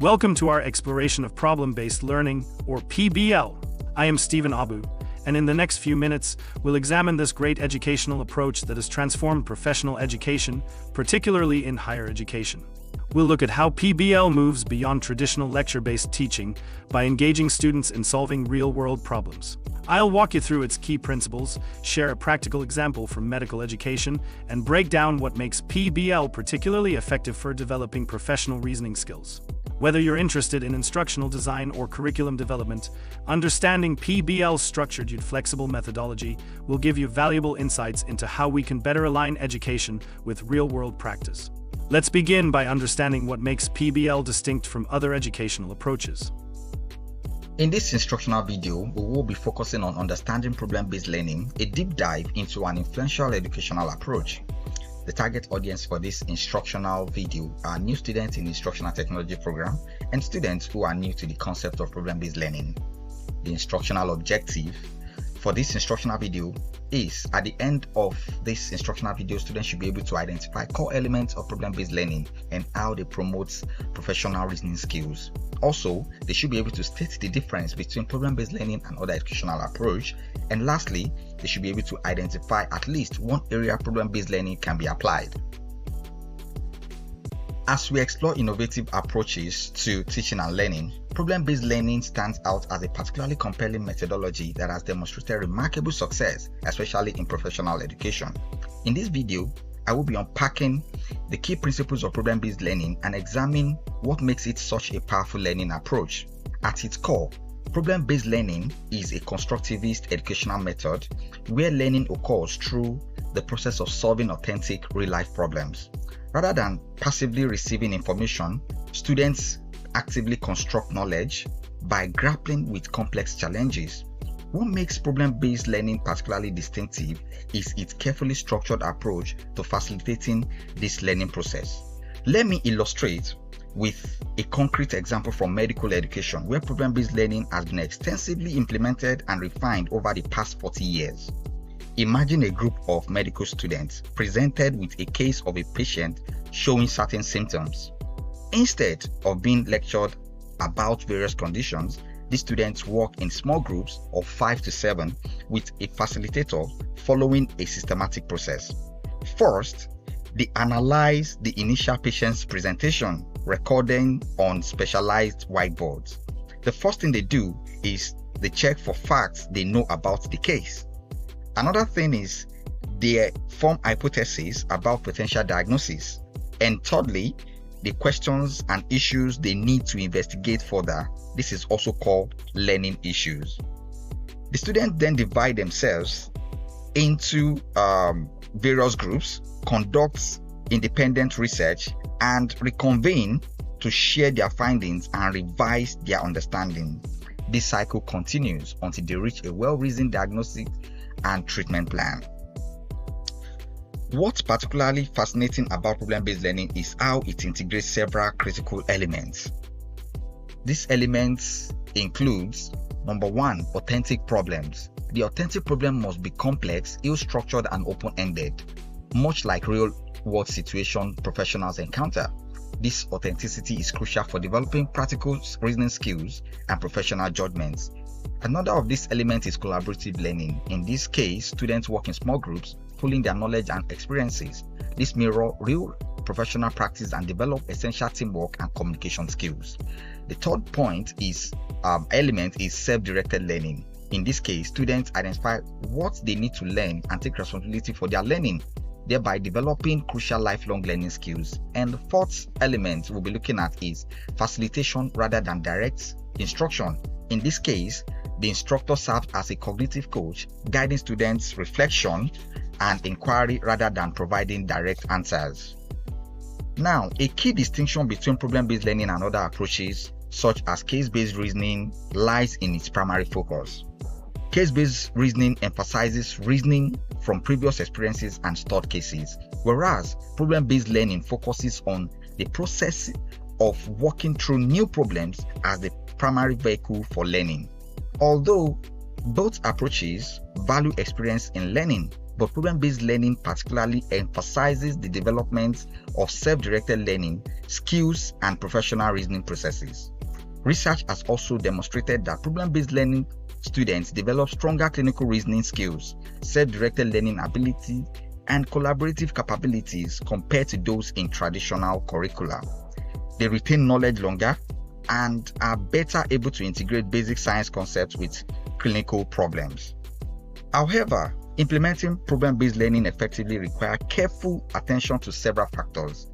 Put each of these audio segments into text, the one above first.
Welcome to our exploration of problem-based learning, or PBL. I am Stephen Abu, and in the next few minutes, we'll examine this great educational approach that has transformed professional education, particularly in higher education. We'll look at how PBL moves beyond traditional lecture-based teaching by engaging students in solving real-world problems. I'll walk you through its key principles, share a practical example from medical education, and break down what makes PBL particularly effective for developing professional reasoning skills. Whether you're interested in instructional design or curriculum development, understanding PBL's structured yet flexible methodology will give you valuable insights into how we can better align education with real-world practice. Let's begin by understanding what makes PBL distinct from other educational approaches. In this instructional video, we will be focusing on understanding problem-based learning, a deep dive into an influential educational approach. The target audience for this instructional video are new students in Instructional Technology program and students who are new to the concept of problem-based learning. The instructional objective for this instructional video is, at the end of this instructional video, students should be able to identify core elements of problem-based learning and how they promote professional reasoning skills. Also, they should be able to state the difference between problem-based learning and other educational approach. And lastly, they should be able to identify at least one area problem-based learning can be applied. As we explore innovative approaches to teaching and learning, problem-based learning stands out as a particularly compelling methodology that has demonstrated remarkable success, especially in professional education. In this video, I will be unpacking the key principles of problem-based learning and examine what makes it such a powerful learning approach. At its core, problem-based learning is a constructivist educational method where learning occurs through the process of solving authentic real-life problems. Rather than passively receiving information, students actively construct knowledge by grappling with complex challenges. What makes problem-based learning particularly distinctive is its carefully structured approach to facilitating this learning process. Let me illustrate with a concrete example from medical education, where problem-based learning has been extensively implemented and refined over the past 40 years. Imagine a group of medical students presented with a case of a patient showing certain symptoms. Instead of being lectured about various conditions, these students work in small groups of 5 to 7 with a facilitator following a systematic process. First, they analyze the initial patient's presentation, recording on specialized whiteboards. The first thing they do is they check for facts they know about the case. Another thing is they form hypotheses about potential diagnosis. And thirdly, the questions and issues they need to investigate further. This is also called learning issues. The students then divide themselves into various groups, conduct independent research, and reconvene to share their findings and revise their understanding. This cycle continues until they reach a well-reasoned diagnostic and treatment plan. What's particularly fascinating about problem-based learning is how it integrates several critical elements. These elements includes, number one, authentic problems. The authentic problem must be complex, ill-structured, and open-ended, much like real-world situation professionals encounter. This authenticity is crucial for developing practical reasoning skills and professional judgments. Another of these elements is collaborative learning. In this case, students work in small groups, pooling their knowledge and experiences. This mirrors real professional practice and develop essential teamwork and communication skills. The third element is self-directed learning. In this case, students identify what they need to learn and take responsibility for their learning, thereby developing crucial lifelong learning skills. And the fourth element we'll be looking at is facilitation rather than direct instruction. In this case, the instructor serves as a cognitive coach, guiding students' reflection and inquiry rather than providing direct answers. Now, a key distinction between problem-based learning and other approaches, such as case-based reasoning, lies in its primary focus. Case-based reasoning emphasizes reasoning from previous experiences and stored cases, whereas problem-based learning focuses on the process of working through new problems as the primary vehicle for learning. Although both approaches value experience in learning, but problem-based learning particularly emphasizes the development of self-directed learning, skills, and professional reasoning processes. Research has also demonstrated that problem-based learning students develop stronger clinical reasoning skills, self-directed learning ability, and collaborative capabilities compared to those in traditional curricula. They retain knowledge longer and are better able to integrate basic science concepts with clinical problems. However, implementing problem-based learning effectively requires careful attention to several factors.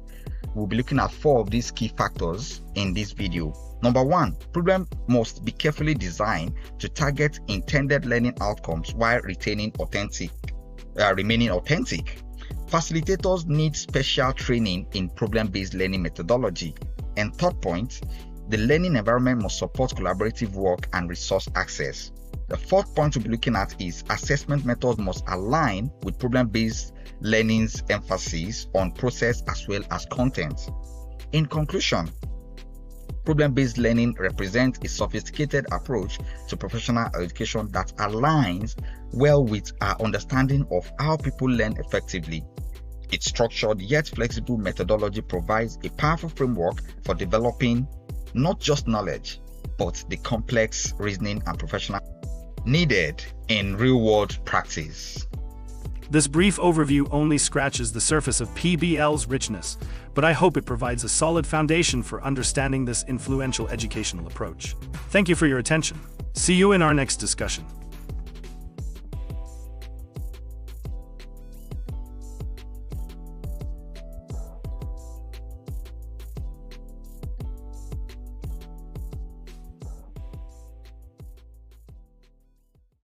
We'll be looking at 4 of these key factors in this video. Number 1, problem must be carefully designed to target intended learning outcomes while remaining authentic. Facilitators need special training in problem-based learning methodology. And third point, the learning environment must support collaborative work and resource access. The fourth point we'll be looking at is assessment methods must align with problem-based learning's emphasis on process as well as content. In conclusion, problem-based learning represents a sophisticated approach to professional education that aligns well with our understanding of how people learn effectively. Its structured yet flexible methodology provides a powerful framework for developing not just knowledge, but the complex reasoning and professional needed in real-world practice. This brief overview only scratches the surface of PBL's richness, but I hope it provides a solid foundation for understanding this influential educational approach. Thank you for your attention. See you in our next discussion.